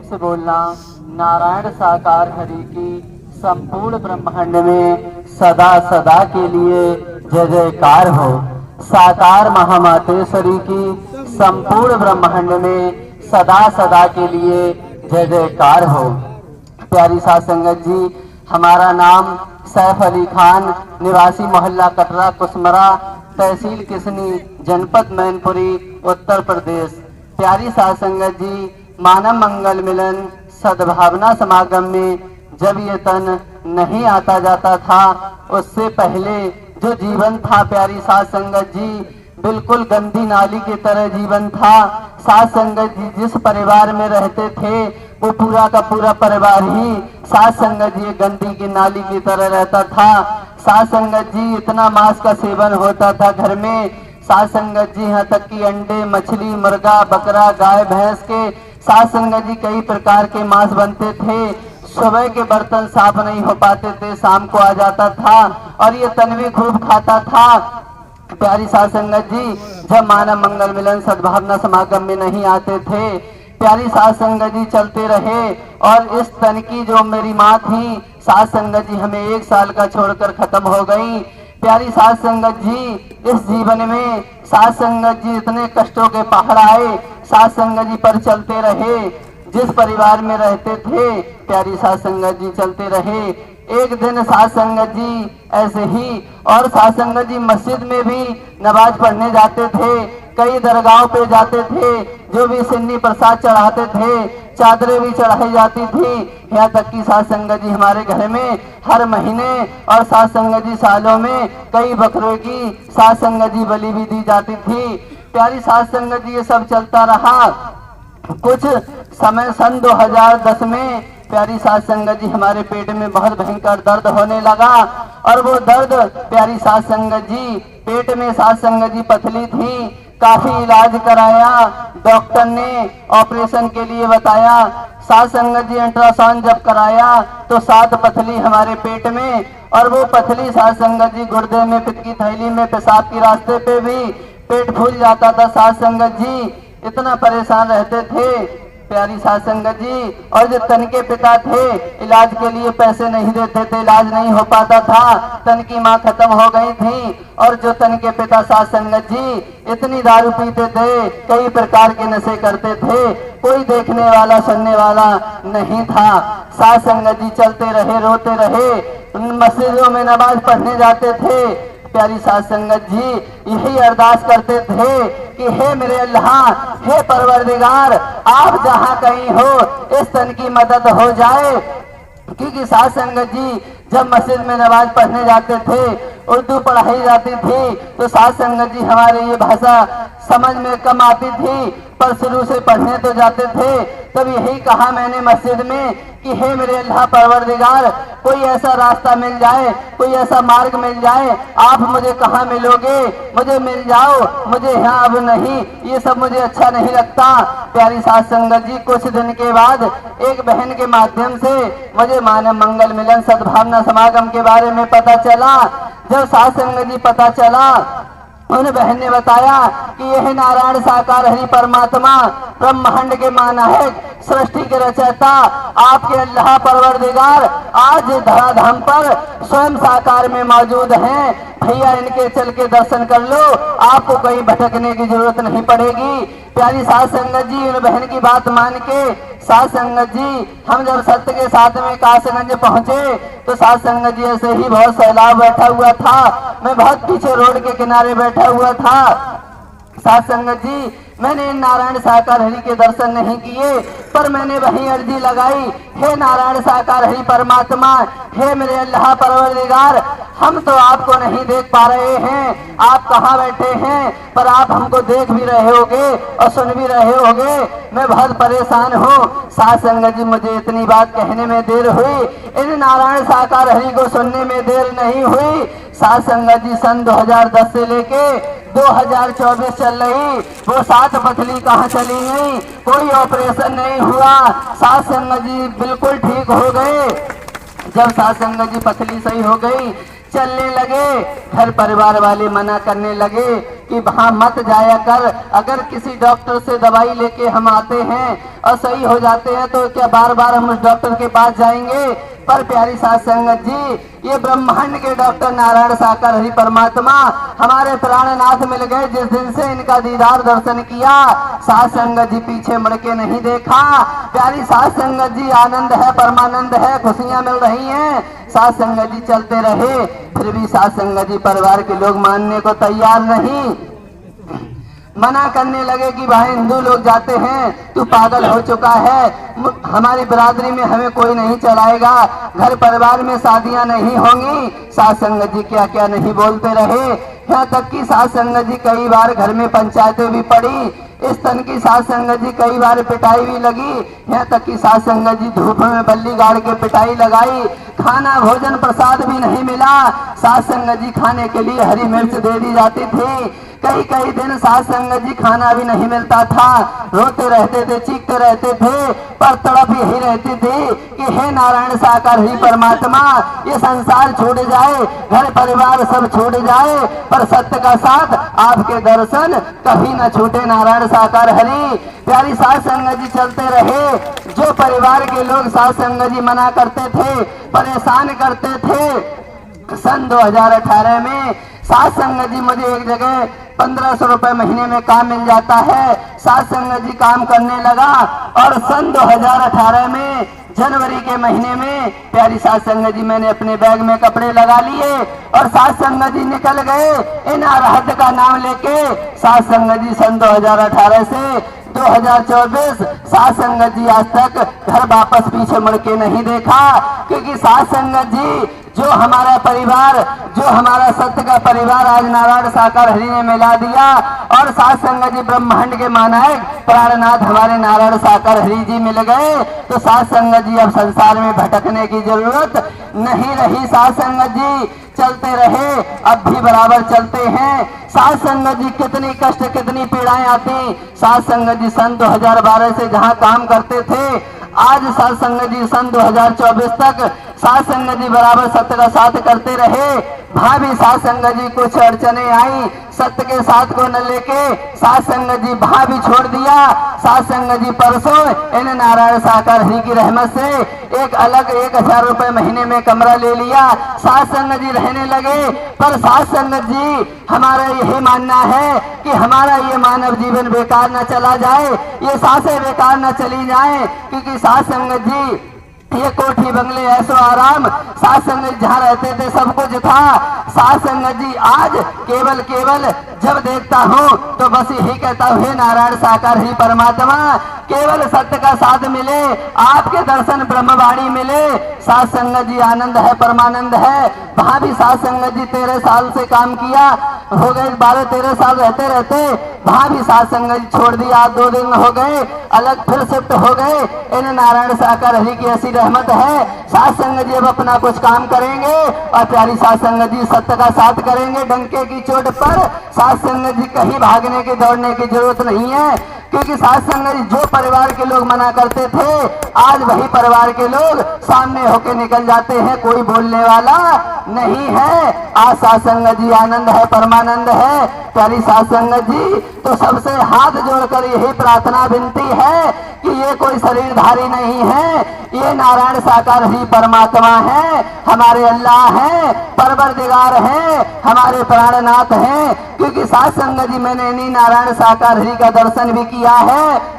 से बोलना। नारायण साकार हरि की संपूर्ण ब्रह्मांड में सदा सदा के लिए जय जयकार हो। साकार महामातेश्वरी की संपूर्ण ब्रह्मांड में सदा सदा के लिए जय जयकार हो। प्यारी साध संगत जी, हमारा नाम सैफ अली खान, निवासी मोहल्ला कटरा कुसमरा, तहसील किसनी, जनपद मैनपुरी, उत्तर प्रदेश। प्यारी साध संगत जी, मानव मंगल मिलन सद्भावना समागम में जब ये तन नहीं आता जाता था, उससे पहले जो जीवन था प्यारी साध संगत जी, बिल्कुल गंदी नाली की तरह जीवन था। साध संगत जी जिस परिवार में रहते थे वो पूरा का पूरा परिवार ही साध संगत जी गंदी की नाली की तरह रहता था। साध संगत जी इतना मांस का सेवन होता था घर में। साध संगत जी यहाँ तक कि अंडे, मछली, मुर्गा, बकरा, गाय, भैंस के साध संगत जी कई प्रकार के मांस बनते थे। सुबह के बर्तन साफ नहीं हो पाते थे, शाम को आ जाता था और ये तनवी खूब खाता था। प्यारी साध संगत जी जब मानव मंगल मिलन सद्भावना समागम में नहीं आते थे, प्यारी साध संगत जी चलते रहे और इस तन की जो मेरी माँ थी साध संगत जी हमें 1 साल का छोड़कर खत्म हो गई। प्यारी साध संगत जी इस जीवन में साध संगत जी इतने कष्टों के पहाड़ आए, साध संगत जी पर चलते रहे। जिस परिवार में रहते थे प्यारी साध संगत जी चलते रहे। एक दिन साध संगत जी ऐसे ही और साध संगत जी मस्जिद में भी नमाज पढ़ने जाते थे, कई दरगाहों पे जाते थे, जो भी सिन्नी प्रसाद चढ़ाते थे, चादरें भी चढ़ाई जाती थी। यहाँ तक कि साध संगत जी हमारे घर में हर महीने और साध संगत जी सालों में कई बकरों की साध संगत जी बलि भी दी जाती थी। प्यारी साध संगत जी ये सब चलता रहा। कुछ समय सन 2010 में प्यारी साध संगत जी हमारे पेट में बहुत भयंकर दर्द होने लगा और वो दर्द प्यारी साध संगत जी पेट में साध संगत जी पथली थी। काफी इलाज कराया, डॉक्टर ने ऑपरेशन के लिए बताया। साध संगत जी अल्ट्रासाउंड जब कराया तो 7 पथली हमारे पेट में और वो पथली साध संगत जी गुर्दे में, पित्त की थैली में, पेशाब के रास्ते पे भी पेट फूल जाता था। साध संगत जी इतना परेशान रहते थे प्यारी साध संगत जी। और जो तन के पिता थे इलाज के लिए पैसे नहीं देते थे, इलाज नहीं हो पाता था, तन की माँ खत्म हो गई थी। और जो तन के पिता साध संगत जी इतनी दारू पीते थे, कई प्रकार के नशे करते थे, कोई देखने वाला सुनने वाला नहीं था। साध संगत जी चलते रहे, रोते रहे, मस्जिदों में नमाज पढ़ने जाते थे। प्यारी साध संगत जी यही अरदास करते थे कि हे मेरे अल्लाह, हे परवरदिगार, आप जहां कहीं हो इस तन की मदद हो जाए। क्योंकि साध संगत जी जब मस्जिद में नमाज पढ़ने जाते थे, उर्दू पढ़ाई जाती थी, तो साध संगत जी हमारे ये भाषा समझ में कम आती थी, पर शुरू से पढ़ने तो जाते थे। तब यही कहा मैंने मस्जिद में कि हे मेरे अल्लाह परवरदिगार, कोई ऐसा रास्ता मिल जाए, कोई ऐसा मार्ग मिल जाए, आप मुझे कहाँ मिलोगे, मुझे मिल जाओ, मुझे यहाँ अब नहीं, ये सब मुझे अच्छा नहीं लगता। प्यारी साध संगत जी कुछ दिन के बाद एक बहन के माध्यम से मुझे मानव मंगल मिलन सद्भावना समागम के बारे में पता चला। जब साध संगत जी पता चला, उन बहन ने बताया कि यह नारायण साकार हरि परमात्मा ब्रह्मांड के मानायक सृष्टि के रचयिता आपके अल्लाह परवरदिगार आज धराधाम पर स्वयं साकार में मौजूद हैं। भैया इनके चल के दर्शन कर लो, आपको कहीं भटकने की जरूरत नहीं पड़ेगी। प्यारी साध संगत जी उन बहन की बात मान के साध संगत जी हम जब सत्य के साथ में कासगंज पहुंचे तो साध संगत जी ऐसे ही बहुत सैलाब बैठा हुआ था, मैं बहुत पीछे रोड के किनारे बैठा हुआ था। साध संगत जी मैंने नारायण साकार हरि के दर्शन नहीं किए, पर मैंने वही अर्जी लगाई, हे नारायण साकार हरि परमात्मा, हे मेरे अल्लाह परवरदिगार, हम तो आपको नहीं देख पा रहे हैं, आप कहाँ बैठे हैं, पर आप हमको देख भी रहे होगे और सुन भी रहे होगे, मैं बहुत परेशान हूँ। साध संगत जी मुझे इतनी बात कहने में देर हुई, इन नारायण साकार हरि को सुनने में देर नहीं हुई। साध संगत जी सन 2010 से लेके 2024 चल रही, वो 7 पथली कहाँ चली गई, कोई ऑपरेशन नहीं हुआ, साध संगत जी बिल्कुल ठीक हो गए। जब साध संगत जी पथली सही हो गई, चलने लगे, घर परिवार वाले मना करने लगे कि वहां मत जाया कर। अगर किसी डॉक्टर से दवाई लेके हम आते हैं और सही हो जाते हैं तो क्या बार बार हम उस डॉक्टर के पास जाएंगे? पर प्यारी साध संगत जी, ये ब्रह्मांड के डॉक्टर नारायण साकार हरि परमात्मा हमारे प्राणनाथ मिल गए। जिस दिन से इनका दीदार दर्शन किया, साध संगत जी पीछे मुड़ के नहीं देखा। प्यारी साध संगत जी, आनंद है, परमानंद है, खुशियां मिल रही हैं। साध संगत जी चलते रहे, फिर भी साध संगत जी परिवार के लोग मानने को तैयार नहीं, मना करने लगे कि भाई हिंदू लोग जाते हैं, तू पागल हो चुका है, हमारी बिरादरी में हमें कोई नहीं चलाएगा, घर परिवार में शादियां नहीं होंगी। साध संगत जी क्या क्या नहीं बोलते रहे। यहाँ तक कि साध संगत जी कई बार घर में पंचायतें भी पड़ी। इस तन की साध संगत जी कई बार पिटाई भी लगी। यहाँ तक कि साध संगत जी धूप में बल्ली गाड़ के पिटाई लगाई। खाना भोजन प्रसाद भी नहीं मिला। साध संगत जी खाने के लिए हरी मिर्च दे दी जाती थी। कई कई दिन साध संगत जी खाना भी नहीं मिलता था। रोते रहते थे, चीखते रहते थे, पर तड़प यही रहती थी कि हे नारायण साकार हरि परमात्मा, ये संसार छूट जाए, घर परिवार सब छूट जाए, पर सत्य का साथ आपके दर्शन कभी न छूटे नारायण साकार हरि। प्यारी साध संगत जी चलते रहे। जो परिवार के लोग साध संगत जी मना करते थे, परेशान करते थे, सन 2018 में साध संगत जी मुझे एक जगह 1500 रुपए महीने में काम मिल जाता है। साध संगत जी काम करने लगा और सन 2018 में जनवरी के महीने में प्यारी साध संगत जी मैंने अपने बैग में कपड़े लगा लिए और साध संगत जी निकल गए इन अरहत का नाम लेके। साध संगत जी सन 2018 से 2024 साध संगत जी आज तक घर वापस पीछे मुड़ के नहीं देखा, क्योंकि साध संगत जी जो हमारा परिवार, जो हमारा सत्य का परिवार आज नारायण साकार हरि ने मिला दिया। और साध संगत जी ब्रह्मांड के मानायक प्राणनाथ हमारे नारायण साकार हरि जी मिल गए, तो साध संगत जी अब संसार में भटकने की जरूरत नहीं रही। साध संगत जी चलते रहे, अब भी बराबर चलते हैं। साध संगत जी कितनी कष्ट, कितनी पीड़ाएं आती। साध संगत जी सन 2012 से जहां काम करते थे, आज साध संगत जी सन 2024 तक साध संगत जी बराबर सत्य का साथ करते रहे। भाभी साध संगत जी कुछ अड़चने आई, सत्य के साथ को न लेके साध संगत जी भाभी छोड़ दिया। साध संगत जी परसों इन नारायण साकार हरि की रहमत से एक अलग 1000 रुपए महीने में कमरा ले लिया। साध संगत जी रहने लगे। पर साध संगत जी हमारा यही मानना है कि हमारा ये मानव जीवन बेकार न चला जाए, ये सांसें बेकार न चली जाए, क्योंकि साध संगत जी ये कोठी बंगले ऐसो आराम, साध संगत जहाँ रहते थे सब कुछ था। साध संगत जी आज केवल जब देखता हूँ तो बस यही कहता हूँ, हे नारायण साकार हरि परमात्मा, केवल सत्य का साथ मिले, आपके दर्शन ब्रह्मवाणी मिले। साध संगत जी आनंद है, परमानंद है। वहां भी साध संगत जी 13 साल से काम किया, हो गए 12-13 साल रहते रहते वहां भी साध संगत जी छोड़ दिया। 2 दिन हो गए अलग फिर शिफ्ट हो गए। इन नारायण साकार हरि की ऐसी रहमत है, साध संगत जी अब अपना कुछ काम करेंगे और प्यारी साध संगत जी सत्य का साथ करेंगे। डंके की चोट पर साध संगत जी कहीं भागने की, दौड़ने की जरूरत नहीं है, क्योंकि साध संगत जी जो परिवार के लोग मना करते थे, आज वही परिवार के लोग सामने होके निकल जाते हैं, कोई बोलने वाला नहीं है। आज साध संगत जी आनंद है, परमानंद है। प्यारी साध संगत जी तो सबसे हाथ जोड़कर यही प्रार्थना विनती है कि ये कोई शरीरधारी नहीं है, ये नारायण साकार हरि परमात्मा है, हमारे अल्लाह हैं, परवरदिगार हैं, हमारे प्राणनाथ हैं। क्योंकि साध संगत जी मैंने इन्हीं नारायण साकार हरि का दर्शन भी किया है।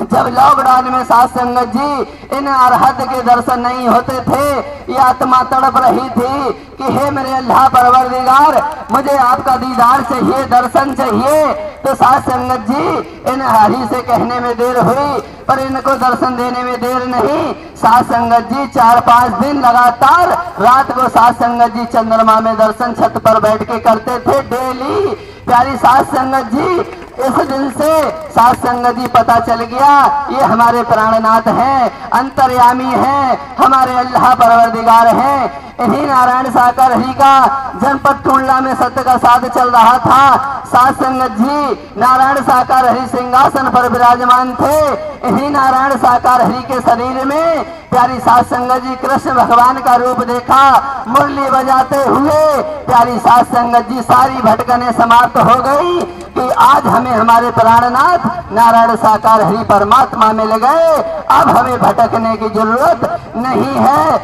जब लॉकडाउन में साध संगत जी इन अरहत के दर्शन नहीं होते थे, ये आत्मा तड़प रही थी कि हे मेरे अल्लाह परवरदिगार, मुझे आपका दीदार चाहिए, दर्शन चाहिए। तो साध संगत जी इन हरि से कहने में देर हुई, पर इनको दर्शन देने में देर नहीं। साध संगत जी 4-5 दिन लगातार रात को साध संगत जी चंद्रमा में दर्शन छत पर बैठ के करते थे डेली। प्यारी साध संगत जी इस दिन से साध संगत जी पता चल गया ये हमारे प्राणनाथ हैं, अंतर्यामी हैं, हमारे अल्लाह परवरदिगार हैं। इन्हीं नारायण साकार हरि का जनपद टूंडला में सत्य का साथ चल रहा था। साध संगत जी नारायण साकार हरि सिंहासन पर विराजमान थे। इन्हीं नारायण साकार हरि के शरीर में प्यारी साध संगत जी कृष्ण भगवान का रूप देखा, मुरली बजाते हुए प्यारी साध संगत जी सारी भटकने समाप्त हो गई कि आज हमें हमारे प्राणनाथ नारायण साकार हरि परमात्मा मिल गए, अब हमें भटकने की जरूरत नहीं है।